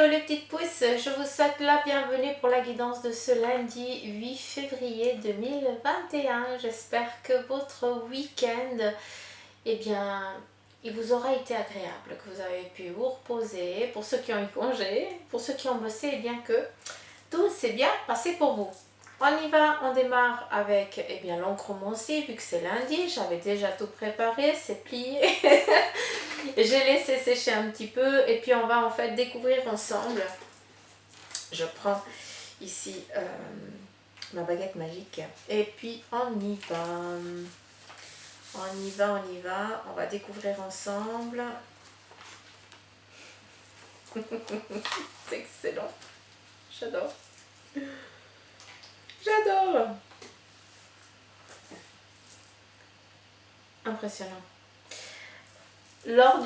Hello les petites pousses, je vous souhaite la bienvenue pour la guidance de ce lundi 8 février 2021. J'espère que votre week-end, eh bien, il vous aura été agréable, que vous avez pu vous reposer. Pour ceux qui ont eu congé, pour ceux qui ont bossé, eh bien que tout s'est bien passé pour vous. On y va, on démarre avec l'encromancie, vu que c'est lundi, j'avais déjà tout préparé, c'est plié. J'ai laissé sécher un petit peu et puis on va en fait découvrir ensemble. Je prends ici ma baguette magique et puis on y va. On y va, on y va. On va découvrir ensemble. C'est excellent. J'adore. J'adore. Impressionnant. Lors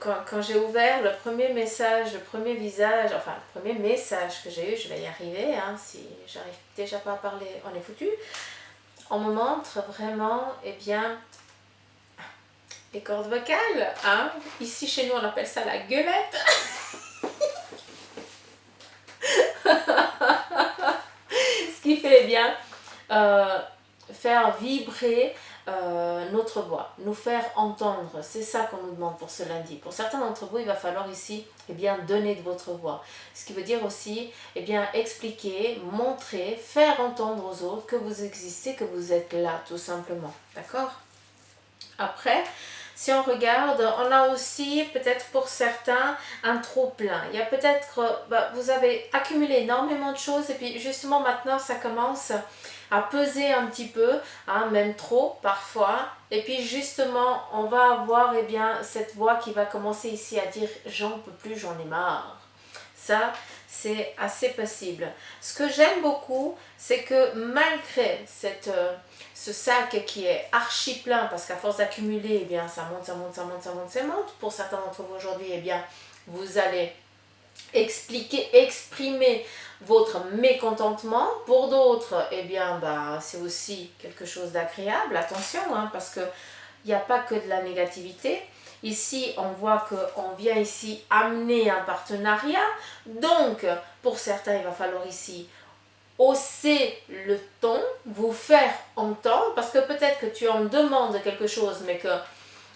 quand j'ai ouvert le premier message, le premier visage, enfin le premier message que j'ai eu, je vais y arriver, hein, si j'arrive déjà pas à parler, on est foutu. On me montre vraiment, eh bien, les cordes vocales, hein. Ici chez nous on appelle ça la gueulette. Ce qui fait, eh bien, faire vibrer notre voix, nous faire entendre. C'est ça qu'on nous demande pour ce lundi. Pour certains d'entre vous, il va falloir ici, eh bien, donner de votre voix. Ce qui veut dire aussi, eh bien, expliquer, montrer, faire entendre aux autres que vous existez, que vous êtes là, tout simplement. D'accord? Après, si on regarde, on a aussi peut-être pour certains un trop-plein. Il y a peut-être, vous avez accumulé énormément de choses et puis justement maintenant ça commence à peser un petit peu, hein, même trop parfois. Et puis justement, on va avoir eh bien, cette voix qui va commencer ici à dire « j'en peux plus, j'en ai marre ». Ça, c'est assez possible. Ce que j'aime beaucoup, c'est que malgré ce sac qui est archi plein, parce qu'à force d'accumuler, eh bien, ça monte, ça monte, ça monte, ça monte, ça monte. Pour certains d'entre vous aujourd'hui, eh bien, vous allez exprimer votre mécontentement. Pour d'autres, eh bien, c'est aussi quelque chose d'agréable. Attention, hein, parce qu'il n'y a pas que de la négativité. Ici, on voit qu'on vient ici amener un partenariat. Donc, pour certains, il va falloir ici hausser le ton, vous faire entendre, parce que peut-être que tu en demandes quelque chose, mais que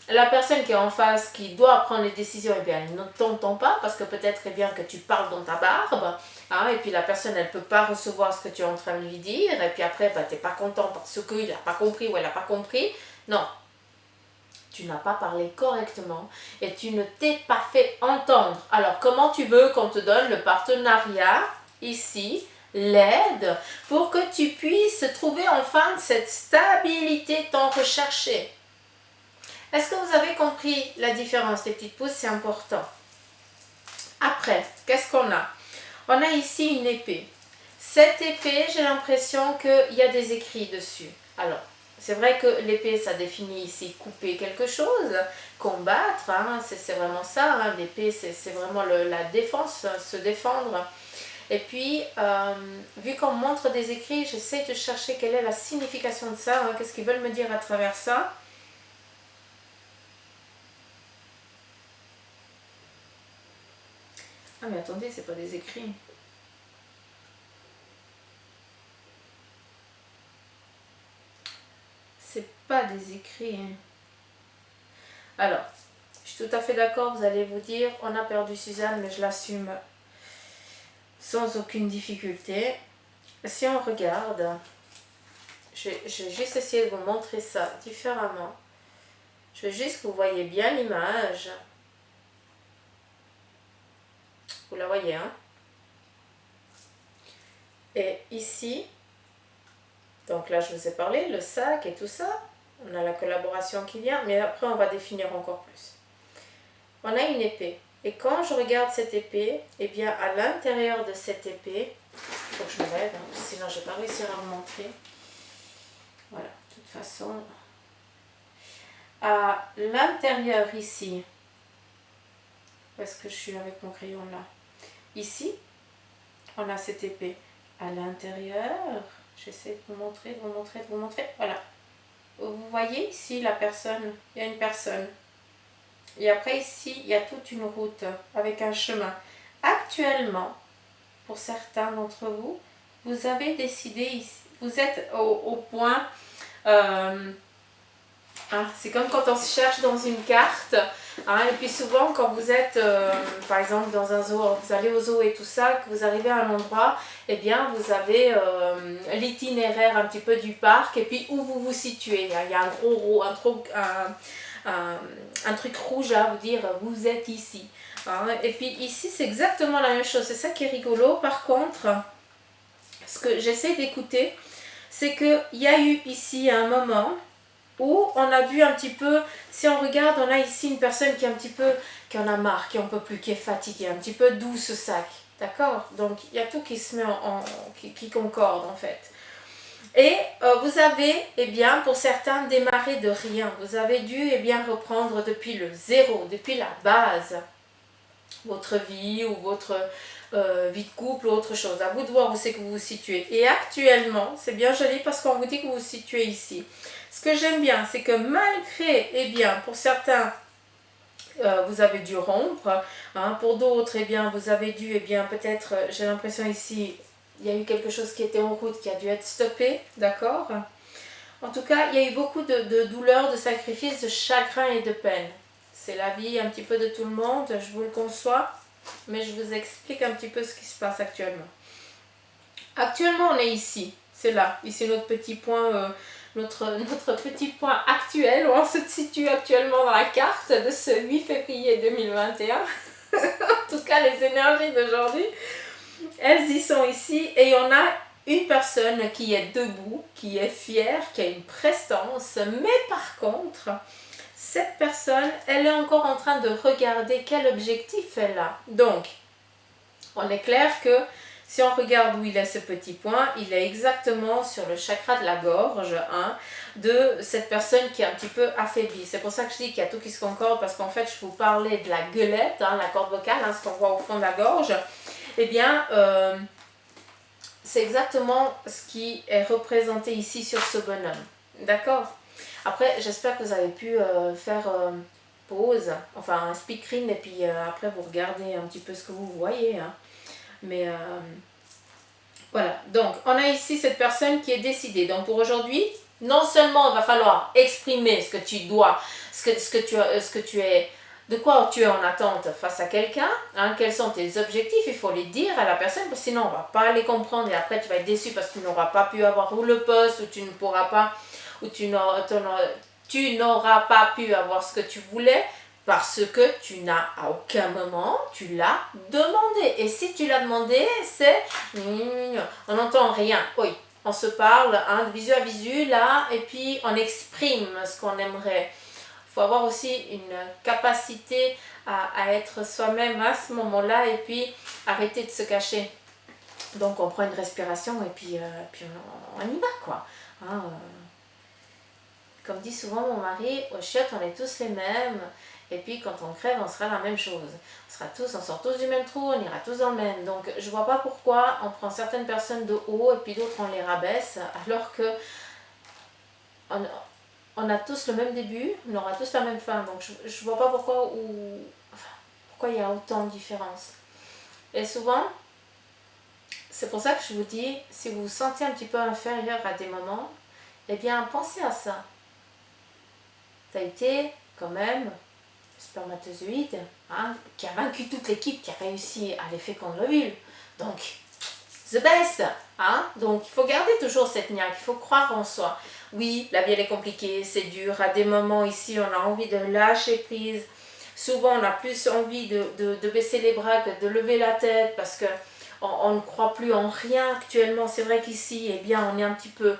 la personne qui est en face, qui doit prendre les décisions, eh bien, elle ne t'entend pas, parce que peut-être eh bien, que tu parles dans ta barbe, hein, et puis la personne, elle ne peut pas recevoir ce que tu es en train de lui dire, et puis après, tu n'es pas content parce qu'il n'a pas compris ou elle n'a pas compris. Non, tu n'as pas parlé correctement et tu ne t'es pas fait entendre. Alors, comment tu veux qu'on te donne le partenariat, ici, l'aide, pour que tu puisses trouver enfin cette stabilité tant recherchée? Est-ce que vous avez compris la différence, les petites pousses? C'est important. Après, qu'est-ce qu'on a? On a ici une épée. Cette épée, j'ai l'impression qu'il y a des écrits dessus. Alors, c'est vrai que l'épée, ça définit ici couper quelque chose, combattre, hein, c'est vraiment ça. Hein, l'épée, c'est vraiment la défense, se défendre. Et puis, vu qu'on montre des écrits, j'essaie de chercher quelle est la signification de ça. Hein, qu'est-ce qu'ils veulent me dire à travers ça? Ah mais attendez, c'est pas des écrits. C'est pas des écrits. Hein. Alors, je suis tout à fait d'accord, vous allez vous dire, on a perdu Suzanne, mais je l'assume sans aucune difficulté. Si on regarde, je vais juste essayer de vous montrer ça différemment. Je veux juste que vous voyez bien l'image. Vous la voyez, hein? Et ici, donc là je vous ai parlé, le sac et tout ça. On a la collaboration qui vient, mais après on va définir encore plus. On a une épée. Et quand je regarde cette épée, eh bien à l'intérieur de cette épée, il faut que je me lève, hein, sinon je ne vais pas réussir à vous montrer. Voilà, de toute façon. À l'intérieur ici, où est-ce que je suis avec mon crayon là? Ici, on a cette épée. À l'intérieur, j'essaie de vous montrer, de vous montrer, de vous montrer. Voilà. Vous voyez ici la personne, il y a une personne. Et après ici, il y a toute une route avec un chemin. actuellement, pour certains d'entre vous, vous avez décidé ici, vous êtes au point, c'est comme quand on se cherche dans une carte, et puis souvent quand vous êtes, par exemple dans un zoo, vous allez au zoo et tout ça, que vous arrivez à un endroit, eh bien vous avez l'itinéraire un petit peu du parc, et puis où vous vous situez, il y a un truc rouge à vous dire, vous êtes ici. Et puis ici c'est exactement la même chose, c'est ça qui est rigolo. Par contre, ce que j'essaie d'écouter, c'est qu'il y a eu ici un moment où on a vu un petit peu, si on regarde, on a ici une personne qui est un petit peu, qui en a marre, qui en peut plus, qui est fatiguée, un petit peu doux ce sac, d'accord? Donc il y a tout qui se met qui concorde en fait. Et vous avez, eh bien, pour certains, démarré de rien. Vous avez dû, eh bien, reprendre depuis le zéro, depuis la base, votre vie ou votre vie de couple ou autre chose. À vous de voir où c'est que vous vous situez. Et actuellement, c'est bien joli parce qu'on vous dit que vous vous situez ici. Ce que j'aime bien, c'est que malgré, eh bien, pour certains, vous avez dû rompre, pour d'autres, eh bien, vous avez dû, eh bien, peut-être, j'ai l'impression ici, il y a eu quelque chose qui était en route, qui a dû être stoppé, d'accord? En tout cas, il y a eu beaucoup de douleurs, de sacrifices, de chagrin et de peine. C'est la vie un petit peu de tout le monde, je vous le conçois, mais je vous explique un petit peu ce qui se passe actuellement. Actuellement, on est ici, c'est là, ici notre petit point, notre petit point actuel, où on se situe actuellement dans la carte de ce 8 février 2021. En tout cas, les énergies d'aujourd'hui, elles y sont ici, et on a une personne qui est debout, qui est fière, qui a une prestance, mais par contre, cette personne, elle est encore en train de regarder quel objectif elle a. Donc, on est clair que si on regarde où il est ce petit point, il est exactement sur le chakra de la gorge, de cette personne qui est un petit peu affaiblie. C'est pour ça que je dis qu'il y a tout qui se concorde, parce qu'en fait, je vous parlais de la gueulette, la corde vocale, ce qu'on voit au fond de la gorge. Eh bien, c'est exactement ce qui est représenté ici sur ce bonhomme. D'accord? Après, j'espère que vous avez pu faire pause, enfin un speak screen, et puis après vous regardez un petit peu ce que vous voyez. Mais voilà, donc on a ici cette personne qui est décidée. Donc pour aujourd'hui, non seulement il va falloir exprimer ce que tu dois, ce que tu es, de quoi tu es en attente face à quelqu'un, quels sont tes objectifs, il faut les dire à la personne, parce que sinon on ne va pas les comprendre, et après tu vas être déçu parce que tu n'auras pas pu avoir ou le poste, ou tu ne pourras pas, ou tu n'auras pas pu avoir ce que tu voulais, parce que tu n'as à aucun moment, tu l'as demandé. Et si tu l'as demandé, c'est... On n'entend rien. Oui, on se parle de visu à visu, là, et puis on exprime ce qu'on aimerait. Il faut avoir aussi une capacité à être soi-même à ce moment-là, et puis arrêter de se cacher. Donc on prend une respiration, et puis on y va, quoi. Comme dit souvent mon mari, au chiottes, on est tous les mêmes. Et puis quand on crève, on sera la même chose. On sort tous du même trou, on ira tous dans le même. Donc je vois pas pourquoi on prend certaines personnes de haut et puis d'autres on les rabaisse, alors que on a tous le même début, on aura tous la même fin. Donc je vois pas pourquoi il y a autant de différences. Et souvent, c'est pour ça que je vous dis, si vous vous sentez un petit peu inférieur à des moments, eh bien pensez à ça. Tu as été quand même spermatozoïde, qui a vaincu toute l'équipe, qui a réussi à les fécondre l'ovule. Donc, the best. Donc, il faut garder toujours cette niaque, il faut croire en soi. Oui, la vie elle est compliquée, c'est dur. À des moments ici, on a envie de lâcher prise. Souvent, on a plus envie de baisser les bras que de lever la tête, parce que on ne croit plus en rien actuellement. C'est vrai qu'ici, eh bien, on est un petit peu...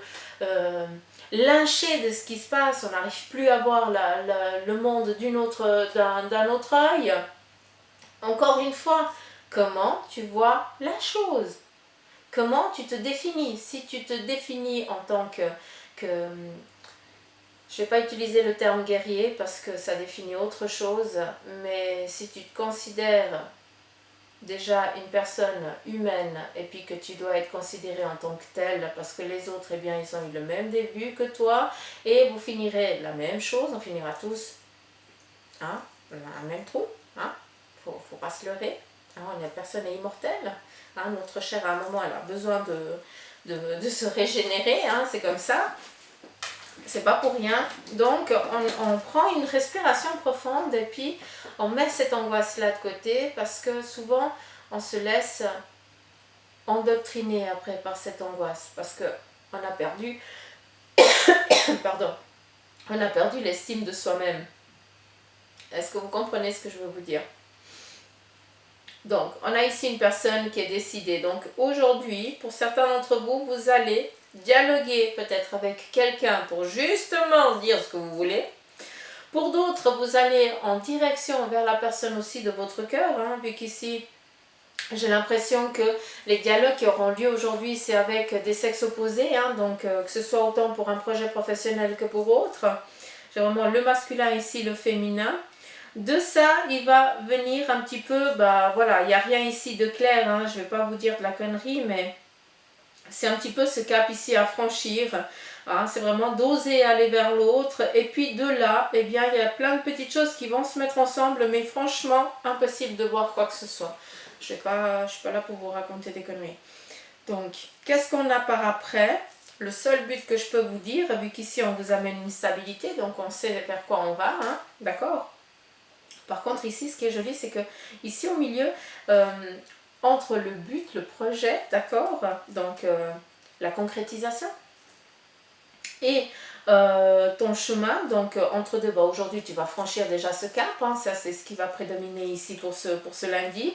lynché de ce qui se passe, on n'arrive plus à voir le monde d'un autre œil. Encore une fois, comment tu vois la chose? Comment tu te définis? Si tu te définis en tant que je ne vais pas utiliser le terme guerrier parce que ça définit autre chose, mais si tu te considères déjà une personne humaine, et puis que tu dois être considéré en tant que tel, parce que les autres, eh bien, ils ont eu le même début que toi, et vous finirez la même chose, on finira tous dans un même trou, faut pas se leurrer. Hein, la personne est immortelle. Hein, notre chair, à un moment, elle a besoin de se régénérer. Hein, c'est comme ça. C'est pas pour rien. Donc, on prend une respiration profonde et puis on met cette angoisse-là de côté parce que souvent, on se laisse endoctriner après par cette angoisse parce que on a perdu, pardon, on a perdu l'estime de soi-même. Est-ce que vous comprenez ce que je veux vous dire? Donc, on a ici une personne qui est décidée. Donc, aujourd'hui, pour certains d'entre vous, vous allez dialoguer peut-être avec quelqu'un pour justement dire ce que vous voulez. Pour d'autres, vous allez en direction vers la personne aussi de votre cœur, hein, vu qu'ici, j'ai l'impression que les dialogues qui auront lieu aujourd'hui, c'est avec des sexes opposés, hein, donc que ce soit autant pour un projet professionnel que pour autre. J'ai vraiment le masculin ici, le féminin. De ça, il va venir un petit peu, bah voilà, il n'y a rien ici de clair, hein, je ne vais pas vous dire de la connerie, mais c'est un petit peu ce cap ici à franchir. Hein, c'est vraiment d'oser aller vers l'autre. Et puis de là, eh bien, il y a plein de petites choses qui vont se mettre ensemble, mais franchement, impossible de voir quoi que ce soit. Je ne suis pas là pour vous raconter des conneries. Donc, qu'est-ce qu'on a par après? Le seul but que je peux vous dire, vu qu'ici on vous amène une stabilité, donc on sait vers quoi on va, hein, d'accord? Par contre, ici, ce qui est joli, c'est que ici au milieu, entre le but, le projet, d'accord, donc la concrétisation, et ton chemin, donc entre deux, bah, aujourd'hui tu vas franchir déjà ce cap, hein, ça c'est ce qui va prédominer ici pour ce lundi,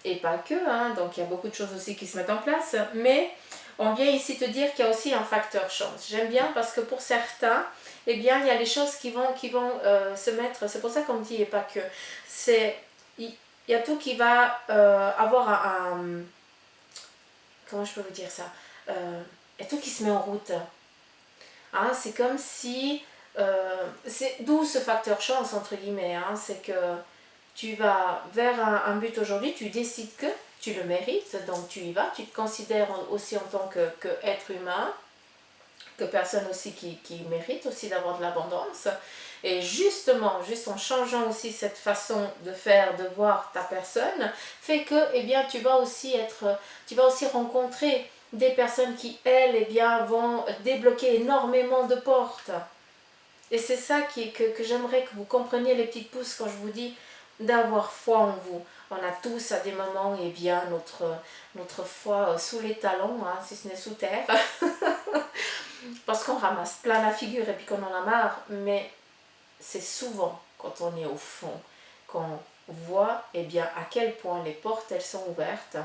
et pas que, hein, donc il y a beaucoup de choses aussi qui se mettent en place, mais on vient ici te dire qu'il y a aussi un facteur chance. J'aime bien parce que pour certains, eh bien il y a les choses qui vont se mettre, c'est pour ça qu'on me dit et pas que, il y a tout qui va avoir comment je peux vous dire ça, il y a tout qui se met en route. Hein, c'est comme si, c'est d'où ce facteur chance entre guillemets, hein, c'est que tu vas vers un but aujourd'hui, tu décides que tu le mérites, donc tu y vas, tu te considères aussi en tant que être humain, que personne aussi qui mérite aussi d'avoir de l'abondance. Et justement, juste en changeant aussi cette façon de faire, de voir ta personne, fait que eh bien, tu vas aussi rencontrer des personnes qui, elles, eh bien, vont débloquer énormément de portes. Et c'est ça que j'aimerais que vous compreniez, les petites pousses, quand je vous dis d'avoir foi en vous. On a tous à des moments, eh bien, notre foi sous les talons, hein, si ce n'est sous terre, parce qu'on ramasse plein la figure et puis qu'on en a marre, mais c'est souvent quand on est au fond qu'on voit eh bien, à quel point les portes elles sont ouvertes.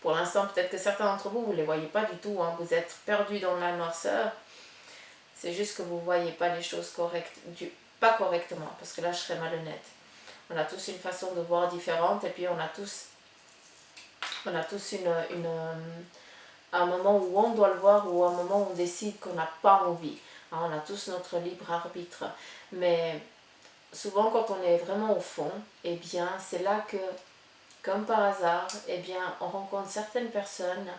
Pour l'instant, peut-être que certains d'entre vous, vous ne les voyez pas du tout, hein, vous êtes perdus dans la noirceur. C'est juste que vous ne voyez pas les choses pas correctement, parce que là je serais malhonnête. On a tous une façon de voir différente et puis on a tous un moment où on doit le voir ou un moment où on décide qu'on n'a pas envie. Hein, on a tous notre libre arbitre. Mais souvent quand on est vraiment au fond, eh bien c'est là que, comme par hasard, eh bien on rencontre certaines personnes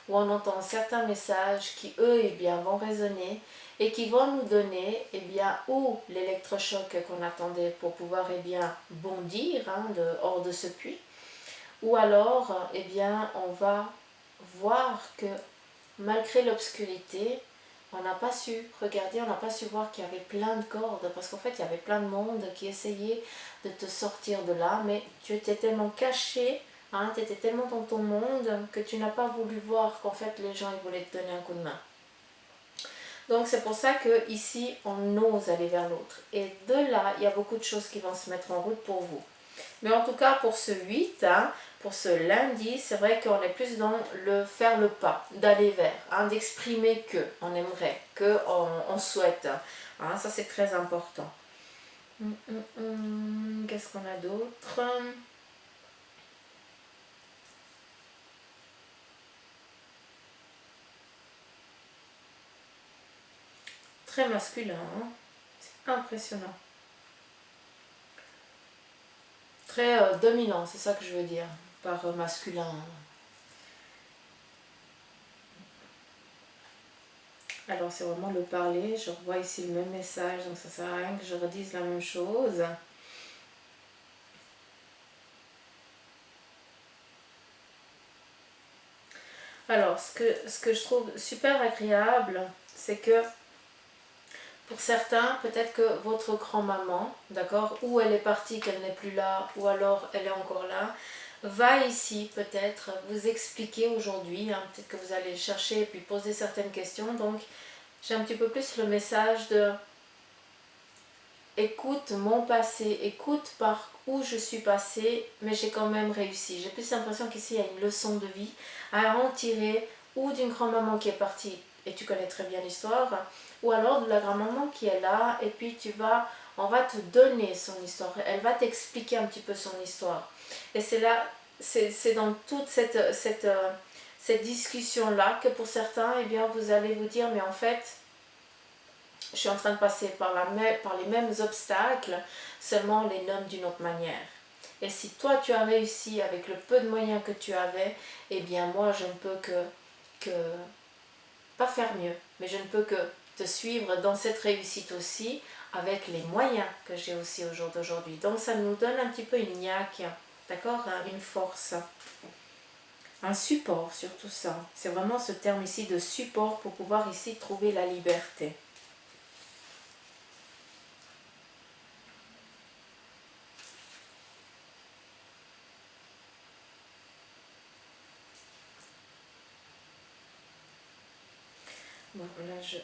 où on entend certains messages qui eux eh bien vont résonner et qui vont nous donner eh bien ou l'électrochoc qu'on attendait pour pouvoir eh bien bondir, hein, hors de ce puits, ou alors eh bien on va voir que malgré l'obscurité, on n'a pas su regarder, on n'a pas su voir qu'il y avait plein de cordes, parce qu'en fait il y avait plein de monde qui essayait de te sortir de là, mais tu étais tellement caché, hein, tu étais tellement dans ton monde que tu n'as pas voulu voir qu'en fait les gens ils voulaient te donner un coup de main. Donc c'est pour ça que ici on ose aller vers l'autre. Et de là, il y a beaucoup de choses qui vont se mettre en route pour vous. Mais en tout cas pour ce 8, hein, pour ce lundi, c'est vrai qu'on est plus dans le faire le pas, d'aller vers, hein, d'exprimer que on aimerait, que on souhaite. Hein, ça c'est très important. Qu'est-ce qu'on a d'autre? Très masculin, hein, c'est impressionnant. Très dominant, c'est ça que je veux dire, par masculin. Alors c'est vraiment le parler, je revois ici le même message, donc ça ne sert à rien que je redise la même chose. Alors, ce que je trouve super agréable, c'est que pour certains, peut-être que votre grand-maman, d'accord, ou elle est partie, qu'elle n'est plus là, ou alors elle est encore là, va ici peut-être vous expliquer aujourd'hui, hein, peut-être que vous allez chercher et puis poser certaines questions. Donc, j'ai un petit peu plus le message de écoute mon passé, écoute par où je suis passée, mais j'ai quand même réussi. J'ai plus l'impression qu'ici il y a une leçon de vie à en tirer, ou d'une grand-maman qui est partie, et tu connais très bien l'histoire, ou alors de la grand-maman qui est là, et puis on va te donner son histoire, elle va t'expliquer un petit peu son histoire. Et c'est là, c'est dans toute cette discussion-là que pour certains, eh bien, vous allez vous dire, mais en fait, je suis en train de passer par les mêmes obstacles, seulement on les nomme d'une autre manière. Et si toi tu as réussi avec le peu de moyens que tu avais, eh bien moi je ne peux que pas faire mieux, mais je ne peux que te suivre dans cette réussite aussi, avec les moyens que j'ai aussi au jour d'aujourd'hui. Donc ça nous donne un petit peu une niaque, d'accord, une force, un support sur tout ça. C'est vraiment ce terme ici de support pour pouvoir ici trouver la liberté. Bon, là je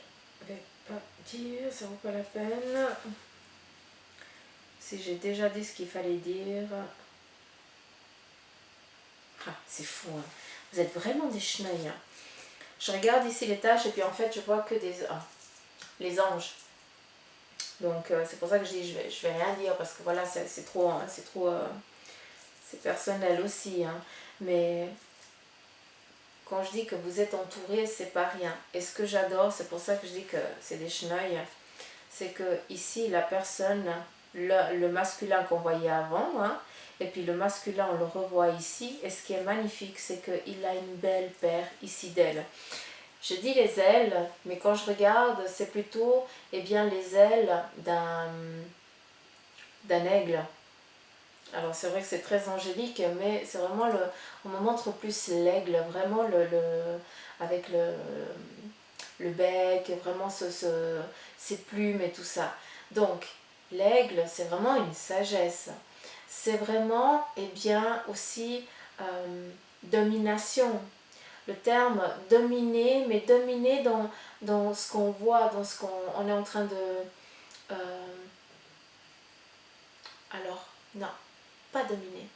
vais pas dire, ça vaut pas la peine. Si j'ai déjà dit ce qu'il fallait dire. Ah, c'est fou, hein. Vous êtes vraiment des chenilles, hein. Je regarde ici les tâches et puis en fait je vois que les anges. Donc c'est pour ça que je dis je vais rien dire parce que voilà c'est trop, hein, c'est personnel aussi, hein. Mais quand je dis que vous êtes entouré, c'est pas rien. Et ce que j'adore, c'est pour ça que je dis que c'est des chenilles, c'est que ici la personne, le masculin qu'on voyait avant, hein, et puis le masculin on le revoit ici, et ce qui est magnifique c'est qu'il a une belle paire ici d'ailes. Je dis les ailes, mais quand je regarde c'est plutôt eh bien, les ailes d'un aigle. Alors c'est vrai que c'est très angélique, mais c'est vraiment on me montre plus l'aigle, vraiment avec le bec, vraiment ses plumes et tout ça. Donc l'aigle, c'est vraiment une sagesse. C'est vraiment, eh bien, aussi domination. Le terme dominer, mais dominer dans ce qu'on voit, dans ce qu'on est en train de... alors, non, pas dominer.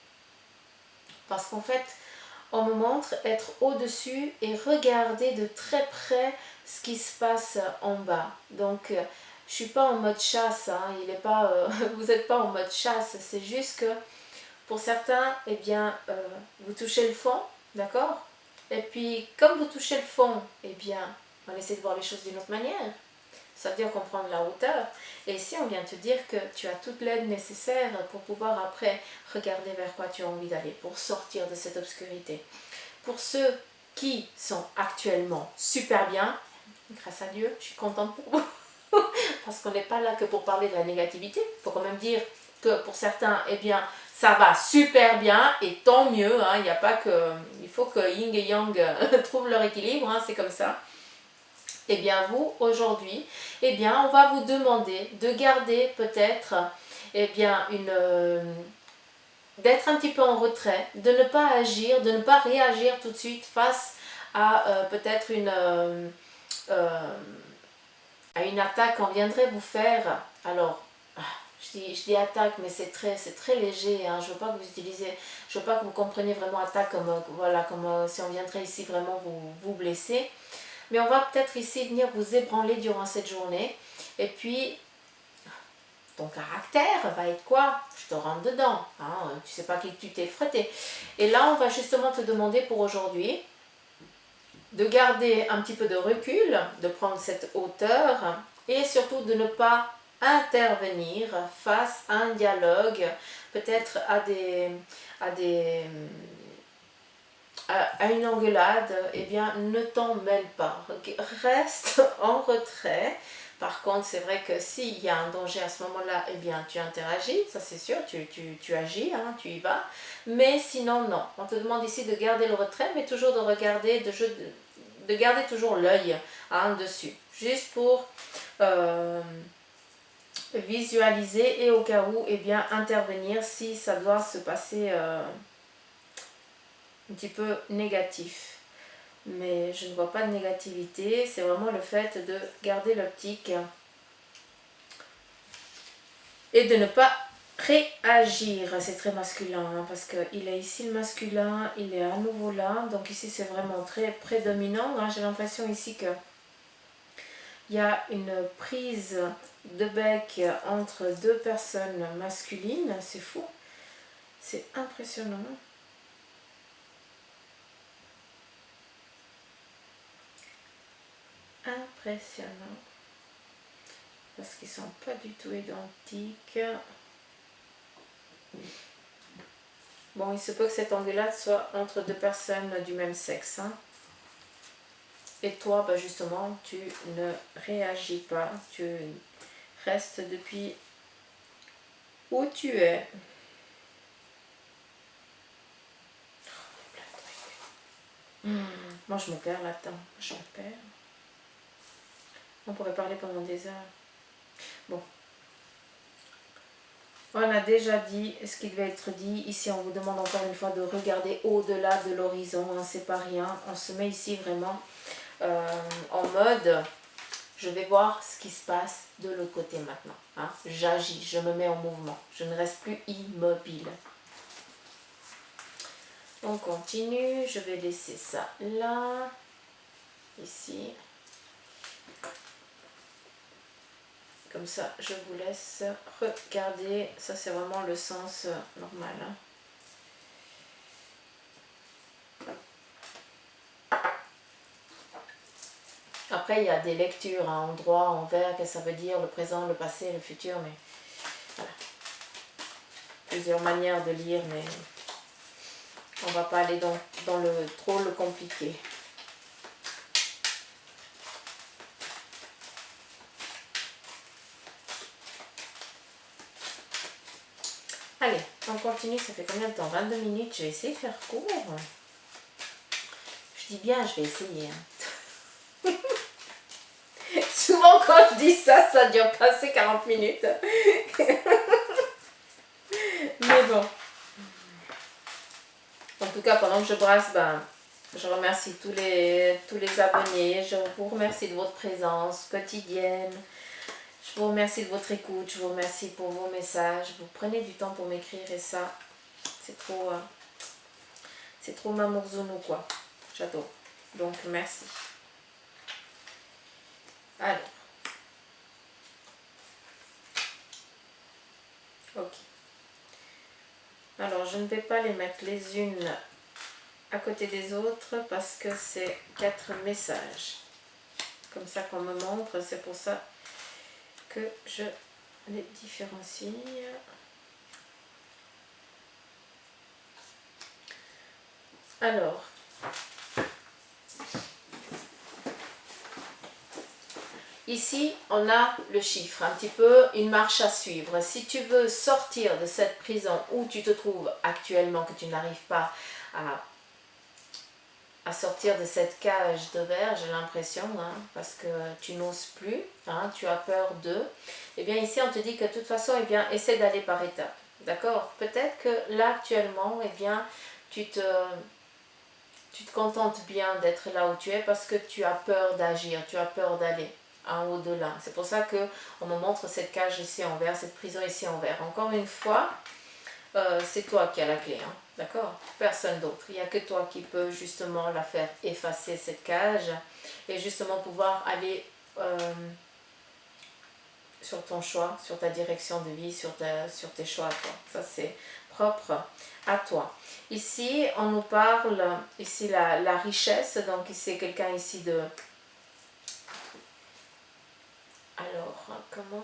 Parce qu'en fait, on me montre être au-dessus et regarder de très près ce qui se passe en bas. Donc, je ne suis pas en mode chasse, hein, il est pas, vous n'êtes pas en mode chasse, c'est juste que pour certains, eh bien, vous touchez le fond, d'accord? Et puis, comme vous touchez le fond, eh bien, on essaie de voir les choses d'une autre manière. Ça veut dire comprendre la hauteur. Et ici, on vient te dire que tu as toute l'aide nécessaire pour pouvoir après regarder vers quoi tu as envie d'aller, pour sortir de cette obscurité. Pour ceux qui sont actuellement super bien, grâce à Dieu, je suis contente pour vous. Parce qu'on n'est pas là que pour parler de la négativité. Il faut quand même dire que pour certains, eh bien, ça va super bien et tant mieux. Hein, il n'y a pas que... Il faut que Yin et Yang trouvent leur équilibre, hein, c'est comme ça. Eh bien vous, aujourd'hui, eh bien on va vous demander de garder peut-être eh bien d'être un petit peu en retrait, de ne pas agir, de ne pas réagir tout de suite face à peut-être à une attaque qu'on viendrait vous faire. Alors, je dis attaque, mais c'est très léger, hein. Je ne veux pas que vous utilisez, je veux pas que vous compreniez vraiment attaque comme, voilà, comme si on viendrait ici vraiment vous blesser. Mais on va peut-être ici venir vous ébranler durant cette journée. Et puis, ton caractère va être quoi? Je te rentre dedans. Hein, tu sais pas qui tu t'es frotté. Et là, on va justement te demander pour aujourd'hui de garder un petit peu de recul, de prendre cette hauteur et surtout de ne pas intervenir face à un dialogue, peut-être à une engueulade. Eh bien, ne t'en mêle pas. Reste en retrait Par contre, c'est vrai que s'il y a un danger à ce moment-là, eh bien, tu interagis, ça c'est sûr, tu agis, hein, tu y vas. Mais sinon, non. On te demande ici de garder le retrait, mais toujours de regarder, de garder toujours l'œil hein, dessus. Juste pour visualiser et au cas où, eh bien, intervenir si ça doit se passer un petit peu négatif. Mais je ne vois pas de négativité, c'est vraiment le fait de garder l'optique et de ne pas réagir. C'est très masculin hein, parce qu'il est ici le masculin, il est à nouveau là, donc ici c'est vraiment très prédominant. Hein. J'ai l'impression ici que il y a une prise de bec entre deux personnes masculines, c'est fou, c'est impressionnant. Impressionnant. Parce qu'ils sont pas du tout identiques. Bon, il se peut que cette engueulade soit entre deux personnes du même sexe. Hein. Et toi, bah justement, tu ne réagis pas. Tu restes depuis où tu es. Moi, je me perds là-dedans. Je me perds. On pourrait parler pendant des heures. Bon. On a déjà dit ce qui devait être dit. Ici, on vous demande encore une fois de regarder au-delà de l'horizon. Hein, c'est pas rien. On se met ici vraiment en mode, je vais voir ce qui se passe de l'autre côté maintenant. Hein. J'agis, je me mets en mouvement. Je ne reste plus immobile. On continue. Je vais laisser ça là. Ici. Comme ça, je vous laisse regarder. Ça, c'est vraiment le sens normal. Hein. Après, il y a des lectures en droit, en vers, que ça veut dire le présent, le passé, le futur, mais voilà. Plusieurs manières de lire, mais on va pas aller dans trop le compliqué. Allez, on continue, ça fait combien de temps? 22 minutes, je vais essayer de faire court. Je dis bien, je vais essayer. Hein. Souvent quand je dis ça, ça dure passer 40 minutes. Mais bon. En tout cas, pendant que je brasse, ben, je remercie tous les abonnés. Je vous remercie de votre présence quotidienne. Je vous remercie de votre écoute. Je vous remercie pour vos messages. Vous prenez du temps pour m'écrire et ça, c'est trop mamourzounou quoi. J'adore. Donc, merci. Alors. Ok. Alors, je ne vais pas les mettre les unes à côté des autres parce que c'est 4 messages. Comme ça qu'on me montre, c'est pour ça que je les différencie. Alors, ici, on a le chiffre, un petit peu une marche à suivre. Si tu veux sortir de cette prison où tu te trouves actuellement, que tu n'arrives pas à sortir de cette cage de verre, j'ai l'impression, hein, parce que tu n'oses plus, hein, tu as peur d'eux, et bien ici on te dit que de toute façon, eh bien, essaie d'aller par étapes. D'accord? Peut-être que là actuellement, eh bien, tu te contentes bien d'être là où tu es parce que tu as peur d'agir, tu as peur d'aller en au-delà. C'est pour ça qu'on me montre cette cage ici en verre, cette prison ici en verre. Encore une fois, c'est toi qui as la clé, hein, d'accord? Personne d'autre. Il n'y a que toi qui peux justement la faire effacer cette cage et justement pouvoir aller sur ton choix, sur ta direction de vie, sur tes choix. Toi. Ça, c'est propre à toi. Ici, on nous parle, ici, la richesse. Donc, c'est quelqu'un ici de... Alors, comment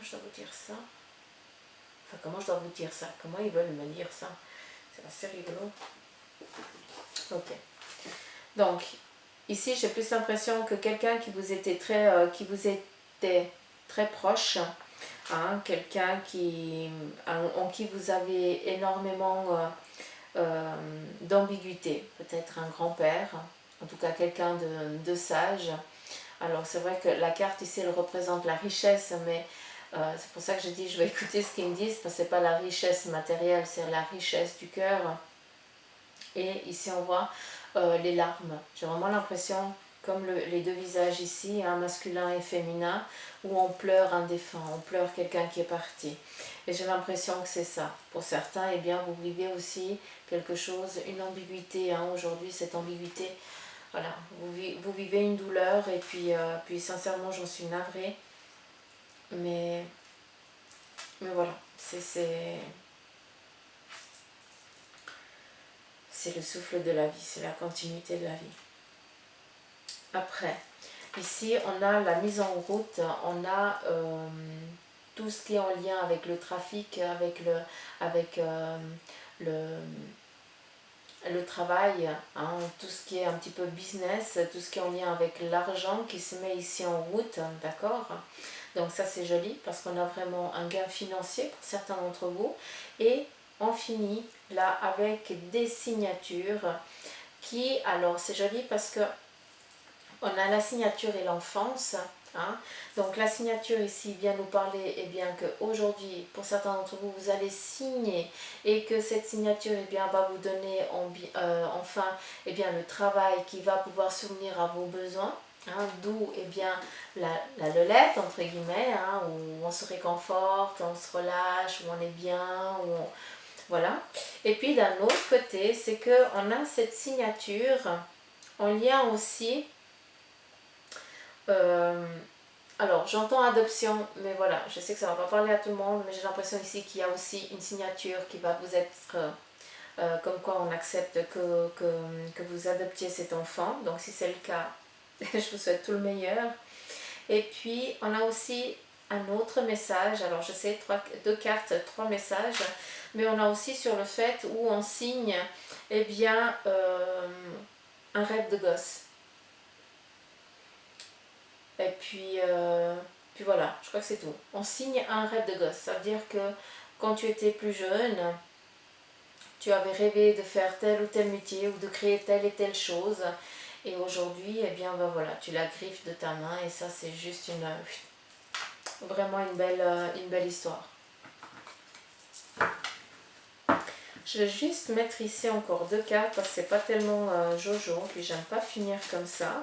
je dois vous dire ça? Enfin, comment je dois vous dire ça? Comment ils veulent me dire ça? C'est assez rigolo. Ok. Donc, ici j'ai plus l'impression que quelqu'un qui vous était très proche, hein, quelqu'un en qui vous avez énormément d'ambiguïté, peut-être un grand-père, en tout cas quelqu'un de sage. Alors c'est vrai que la carte ici elle représente la richesse, mais c'est pour ça que je dis je vais écouter ce qu'ils me disent, parce que c'est pas la richesse matérielle, c'est la richesse du cœur. Et ici on voit les larmes. J'ai vraiment l'impression, comme les deux visages ici, hein, masculin et féminin, où on pleure un défunt, on pleure quelqu'un qui est parti. Et j'ai l'impression que c'est ça. Pour certains, eh bien, vous vivez aussi quelque chose, une ambiguïté. Hein, aujourd'hui, cette ambiguïté, voilà, vous vivez une douleur et puis sincèrement, j'en suis navrée. Mais voilà, c'est le souffle de la vie, c'est la continuité de la vie. Après, ici, on a la mise en route, on a tout ce qui est en lien avec le trafic, avec le travail, hein, tout ce qui est un petit peu business, tout ce qui est en lien avec l'argent qui se met ici en route, d'accord? Donc ça c'est joli parce qu'on a vraiment un gain financier pour certains d'entre vous. Et on finit là avec des signatures qui, alors c'est joli parce que on a la signature et l'enfance. Hein. Donc la signature ici vient nous parler eh bien, qu'aujourd'hui, pour certains d'entre vous, vous allez signer et que cette signature eh bien, va vous donner enfin eh bien, le travail qui va pouvoir souvenir à vos besoins. Hein, d'où eh bien, la lelette, entre guillemets, hein, où on se réconforte, on se relâche, où on est bien, voilà. Et puis d'un autre côté, c'est qu'on a cette signature en lien aussi. Alors j'entends adoption, mais voilà, je sais que ça ne va pas parler à tout le monde, mais j'ai l'impression ici qu'il y a aussi une signature qui va vous être comme quoi on accepte que vous adoptiez cet enfant. Donc si c'est le cas, je vous souhaite tout le meilleur. Et puis on a aussi un autre message, alors je sais deux cartes, trois messages, mais on a aussi sur le fait où on signe eh bien un rêve de gosse. Et puis voilà, je crois que c'est tout. On signe un rêve de gosse. Ça veut dire que quand tu étais plus jeune, tu avais rêvé de faire tel ou tel métier ou de créer telle et telle chose. Et aujourd'hui, eh bien ben voilà, tu la griffes de ta main et ça c'est juste vraiment une belle histoire. Je vais juste mettre ici encore deux cartes parce que c'est pas tellement jojo, puis j'aime pas finir comme ça.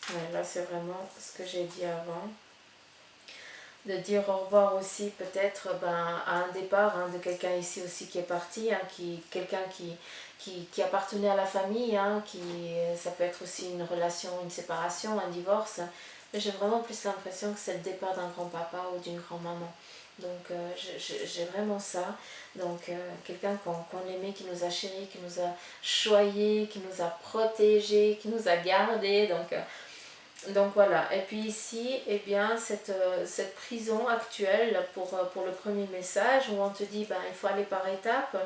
Ouais, là c'est vraiment ce que j'ai dit avant. De dire au revoir aussi peut-être à un départ hein, de quelqu'un ici aussi qui est parti, hein, quelqu'un qui appartenait à la famille, hein, ça peut être aussi une relation, une séparation, un divorce. Mais j'ai vraiment plus l'impression que c'est le départ d'un grand-papa ou d'une grand-maman. Donc j'ai vraiment ça. Donc quelqu'un qu'on aimait, qui nous a chéris, qui nous a choyés, qui nous a protégés, qui nous a gardés. Donc voilà, et puis ici, eh bien, cette prison actuelle pour le premier message où on te dit il faut aller par étapes.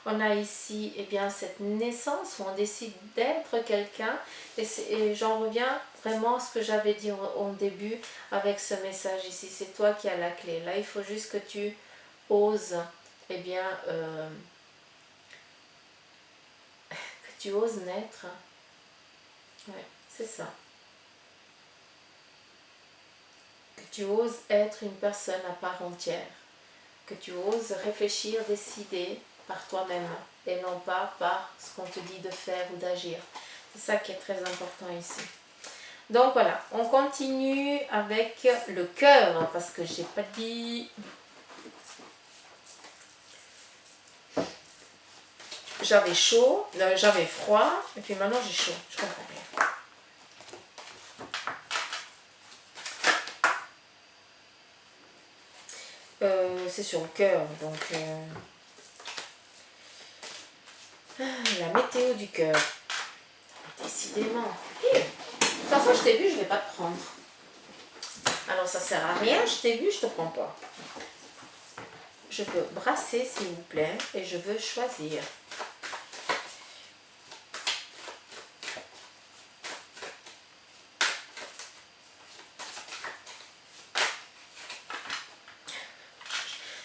On a ici eh bien, cette naissance où on décide d'être quelqu'un et j'en reviens vraiment à ce que j'avais dit au début avec ce message ici. C'est toi qui as la clé. Là, il faut juste que tu oses, eh bien, que tu oses naître. Ouais, c'est ça. Tu oses être une personne à part entière, que tu oses réfléchir, décider par toi-même et non pas par ce qu'on te dit de faire ou d'agir. C'est ça qui est très important ici. Donc voilà, on continue avec le cœur parce que j'ai pas dit. J'avais chaud, j'avais froid et puis maintenant j'ai chaud. Je comprends bien. C'est sur le cœur, donc la météo du cœur. Décidément. De toute façon, je t'ai vu, je ne vais pas te prendre. Alors ça sert à rien, je t'ai vu, je te prends pas. Je veux brasser s'il vous plaît et je veux choisir.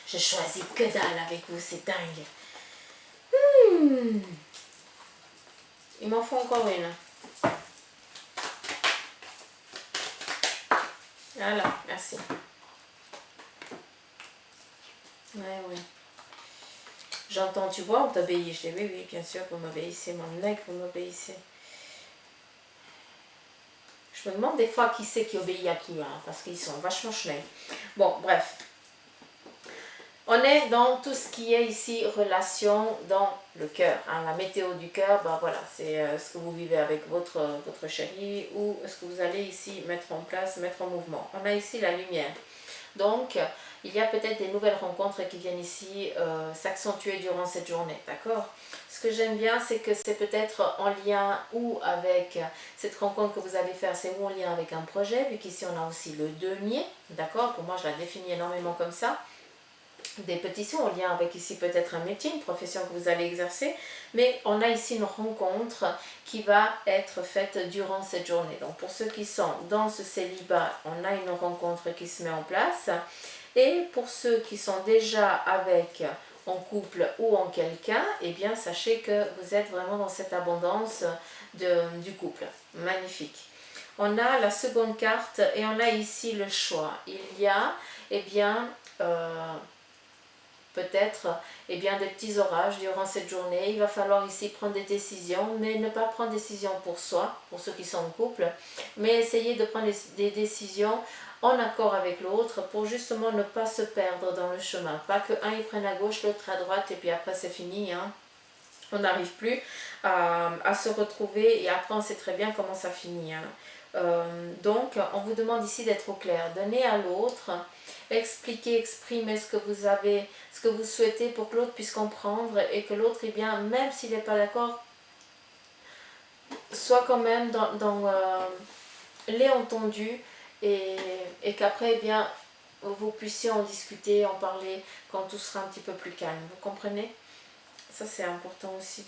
Je choisis que dalle avec vous, c'est dingue. Il m'en faut encore une. Voilà, merci. Ouais. J'entends, tu vois, on t'obéit. Je dis oui, bien sûr, vous m'obéissez, mon mec, vous m'obéissez. Je me demande des fois qui c'est qui obéit à qui, hein, parce qu'ils sont vachement chenilles. Bon, bref. On est dans tout ce qui est ici relation dans le cœur. Hein. La météo du cœur, ben voilà, c'est ce que vous vivez avec votre chéri ou ce que vous allez ici mettre en place, mettre en mouvement. On a ici la lumière. Donc, il y a peut-être des nouvelles rencontres qui viennent ici s'accentuer durant cette journée, d'accord? Ce que j'aime bien, c'est que c'est peut-être en lien ou avec cette rencontre que vous allez faire, c'est ou en lien avec un projet, vu qu'ici on a aussi le denier, d'accord? Pour moi, je la définis énormément comme ça. Des pétitions en lien avec ici peut-être un métier, une profession que vous allez exercer, mais on a ici une rencontre qui va être faite durant cette journée. Donc pour ceux qui sont dans ce célibat, on a une rencontre qui se met en place, et pour ceux qui sont déjà avec en couple ou en quelqu'un, eh bien sachez que vous êtes vraiment dans cette abondance du couple. Magnifique. On a la seconde carte et on a ici le choix. Il y a, eh bien, peut-être des petits orages durant cette journée. Il va falloir ici prendre des décisions, mais ne pas prendre des décisions pour soi, pour ceux qui sont en couple, mais essayer de prendre des décisions en accord avec l'autre pour justement ne pas se perdre dans le chemin. Pas que un il prenne à gauche, l'autre à droite et puis après c'est fini. Hein. On n'arrive plus à se retrouver et après on sait très bien comment ça finit. Hein. Donc on vous demande ici d'être au clair, donner à l'autre, expliquer, exprimer ce que vous avez, ce que vous souhaitez pour que l'autre puisse comprendre et que l'autre, eh bien, même s'il n'est pas d'accord, soit quand même dans l'ait entendu et qu'après, eh bien, vous puissiez en discuter, en parler quand tout sera un petit peu plus calme. Vous comprenez? Ça, c'est important aussi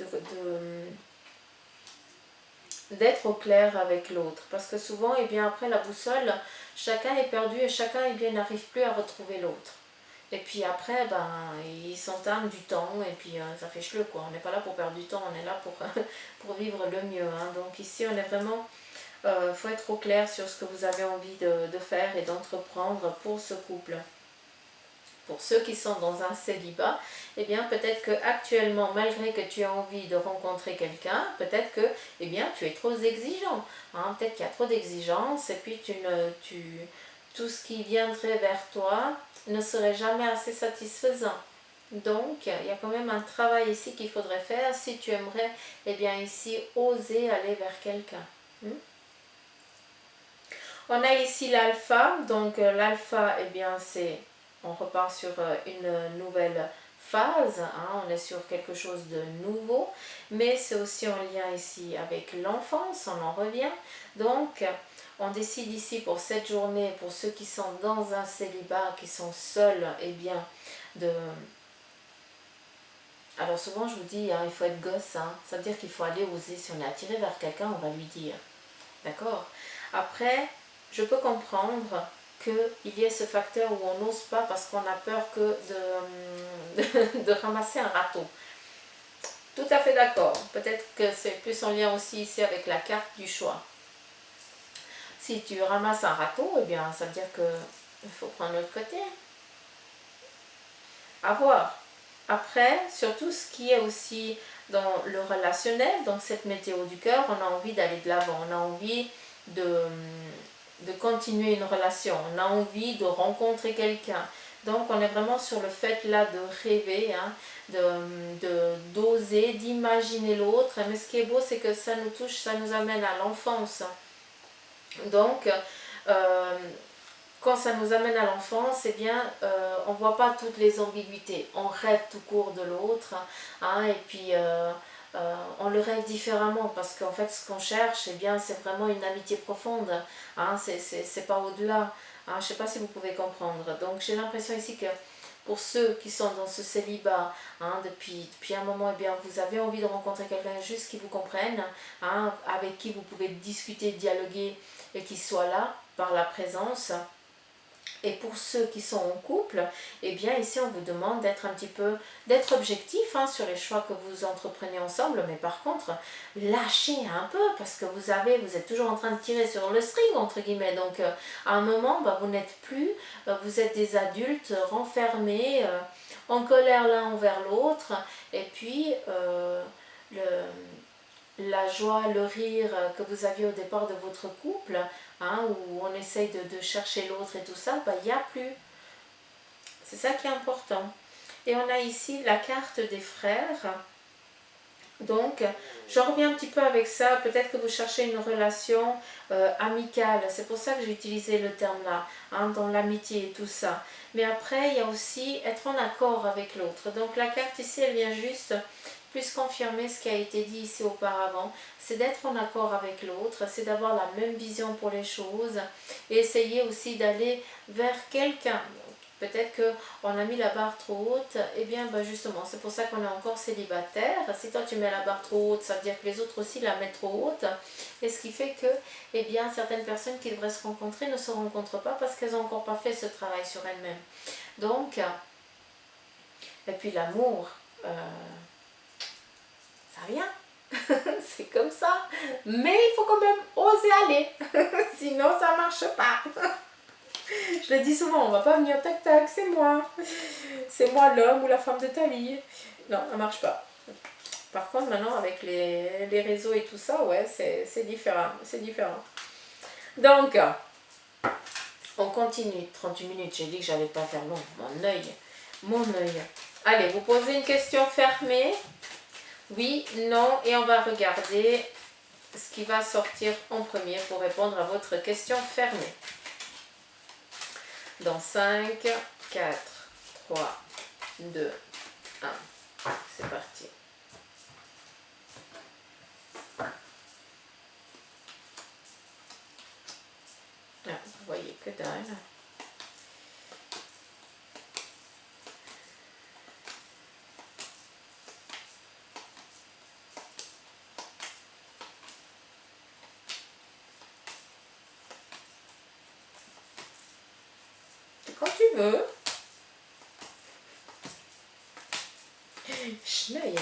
d'être au clair avec l'autre. Parce que souvent, eh bien, après la boussole, chacun est perdu et chacun eh bien, n'arrive plus à retrouver l'autre. Et puis après, ben, ils s'entament du temps et puis ça fait cheleu quoi. On n'est pas là pour perdre du temps, on est là pour vivre le mieux. Hein. Donc ici, on est vraiment, faut être au clair sur ce que vous avez envie de faire et d'entreprendre pour ce couple. Pour ceux qui sont dans un célibat, eh bien peut-être que actuellement, malgré que tu aies envie de rencontrer quelqu'un, peut-être que eh bien, tu es trop exigeant. Hein. Peut-être qu'il y a trop d'exigences et puis tout ce qui viendrait vers toi ne serait jamais assez satisfaisant. Donc, il y a quand même un travail ici qu'il faudrait faire si tu aimerais, eh bien ici, oser aller vers quelqu'un. On a ici l'alpha, donc l'alpha, eh bien c'est, on repart sur une nouvelle phase, hein, on est sur quelque chose de nouveau, mais c'est aussi en lien ici avec l'enfance, on en revient. Donc, on décide ici pour cette journée, pour ceux qui sont dans un célibat, qui sont seuls, eh bien, Alors souvent je vous dis, hein, il faut être gosse, hein, ça veut dire qu'il faut aller oser, si on est attiré vers quelqu'un, on va lui dire, d'accord? Après, je peux comprendre qu'il y ait ce facteur où on n'ose pas parce qu'on a peur que de ramasser un râteau. Tout à fait d'accord. Peut-être que c'est plus en lien aussi ici avec la carte du choix. Si tu ramasses un râteau, eh bien, ça veut dire qu'il faut prendre l'autre côté. À voir. Après, surtout ce qui est aussi dans le relationnel, dans cette météo du cœur, on a envie d'aller de l'avant, on a envie de continuer une relation, on a envie de rencontrer quelqu'un. Donc on est vraiment sur le fait là de rêver, hein, d'oser, d'imaginer l'autre. Mais ce qui est beau, c'est que ça nous touche, ça nous amène à l'enfance. Donc, quand ça nous amène à l'enfance, eh bien, on ne voit pas toutes les ambiguïtés. On rêve tout court de l'autre, hein, et puis on le règle différemment parce qu'en fait ce qu'on cherche, eh bien c'est vraiment une amitié profonde, hein, c'est pas au-delà, hein, je ne sais pas si vous pouvez comprendre. Donc j'ai l'impression ici que pour ceux qui sont dans ce célibat, hein, depuis un moment, eh bien, vous avez envie de rencontrer quelqu'un juste qui vous comprenne, hein, avec qui vous pouvez discuter, dialoguer et qui soit là par la présence. Et pour ceux qui sont en couple, eh bien ici on vous demande d'être un petit peu, d'être objectif, hein, sur les choix que vous entreprenez ensemble, mais par contre, lâchez un peu, parce que vous êtes toujours en train de tirer sur le string, entre guillemets, donc à un moment, bah, vous n'êtes plus, vous êtes des adultes renfermés, en colère l'un envers l'autre, et puis la joie, le rire que vous aviez au départ de votre couple, hein, où on essaye de chercher l'autre et tout ça, bah, il n'y a plus. C'est ça qui est important. Et on a ici la carte des frères. Donc, je reviens un petit peu avec ça. Peut-être que vous cherchez une relation amicale. C'est pour ça que j'ai utilisé le terme là, hein, dans l'amitié et tout ça. Mais après, il y a aussi être en accord avec l'autre. Donc, la carte ici, elle vient juste plus confirmer ce qui a été dit ici auparavant. C'est d'être en accord avec l'autre, c'est d'avoir la même vision pour les choses et essayer aussi d'aller vers quelqu'un. Peut-être qu'on a mis la barre trop haute, et bien ben justement, c'est pour ça qu'on est encore célibataire. Si toi tu mets la barre trop haute, ça veut dire que les autres aussi la mettent trop haute. Et ce qui fait que, eh bien, certaines personnes qui devraient se rencontrer ne se rencontrent pas parce qu'elles n'ont encore pas fait ce travail sur elles-mêmes. Donc, et puis l'amour, ça vient. C'est comme ça. Mais il faut quand même oser aller. Sinon, ça ne marche pas. Je le dis souvent, on va pas venir tac tac, c'est moi. C'est moi l'homme ou la femme de ta vie. Non, ça marche pas. Par contre, maintenant, avec les réseaux et tout ça, ouais, c'est différent. C'est différent. Donc, on continue. 38 minutes, j'ai dit que j'allais pas faire long. Mon œil. Mon œil. Allez, vous posez une question fermée. Oui, non, et on va regarder ce qui va sortir en premier pour répondre à votre question fermée. Dans 5, 4, 3, 2, 1. C'est parti. Ah, vous voyez que dalle. Quand tu veux. Schneia.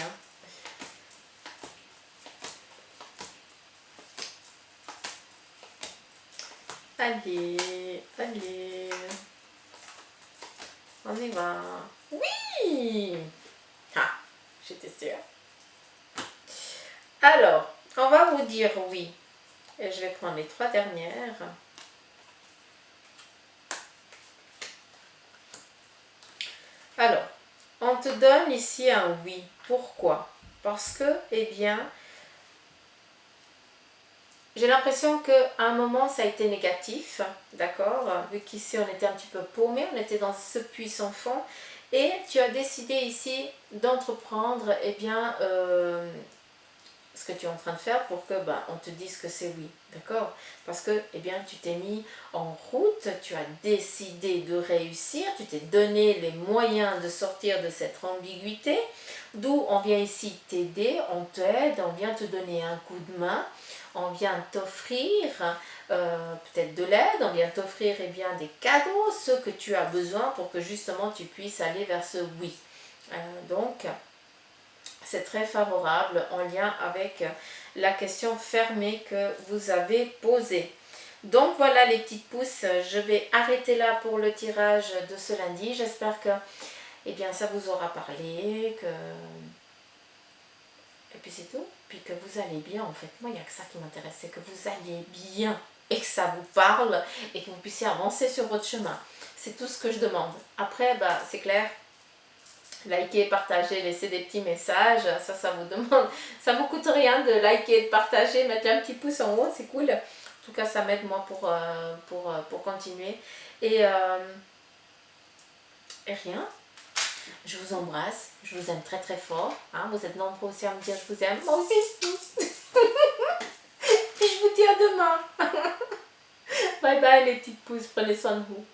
Allez, allez. On y va. Oui! Ah, j'étais sûre. Alors, on va vous dire oui. Et je vais prendre les 3 dernières. Alors, on te donne ici un oui. Pourquoi? Parce que, eh bien, j'ai l'impression qu'à un moment, ça a été négatif, d'accord? Vu qu'ici, on était un petit peu paumé, on était dans ce puits sans fond. Et tu as décidé ici d'entreprendre, eh bien, ce que tu es en train de faire pour que on te dise que c'est oui, d'accord? Parce que eh bien, tu t'es mis en route, tu as décidé de réussir, tu t'es donné les moyens de sortir de cette ambiguïté, d'où on vient ici t'aider, on t'aide, on vient te donner un coup de main, on vient t'offrir peut-être de l'aide, on vient t'offrir eh bien, des cadeaux, ce que tu as besoin pour que justement tu puisses aller vers ce oui. Donc, c'est très favorable en lien avec la question fermée que vous avez posée. Donc voilà les petites pousses, je vais arrêter là pour le tirage de ce lundi. J'espère que eh bien, ça vous aura parlé, et puis c'est tout. Puis que vous allez bien en fait. Moi il n'y a que ça qui m'intéresse, c'est que vous alliez bien et que ça vous parle et que vous puissiez avancer sur votre chemin. C'est tout ce que je demande. Après, c'est clair. Liker, partager, laisser des petits messages, ça vous demande, ça vous coûte rien de liker, de partager, mettre un petit pouce en haut, c'est cool. En tout cas, ça m'aide moi pour continuer. Et rien. Je vous embrasse, je vous aime très très fort. Hein. Vous êtes nombreux aussi à me dire je vous aime. Moi aussi. Puis je vous dis à demain. Bye bye les petites pousses, prenez soin de vous.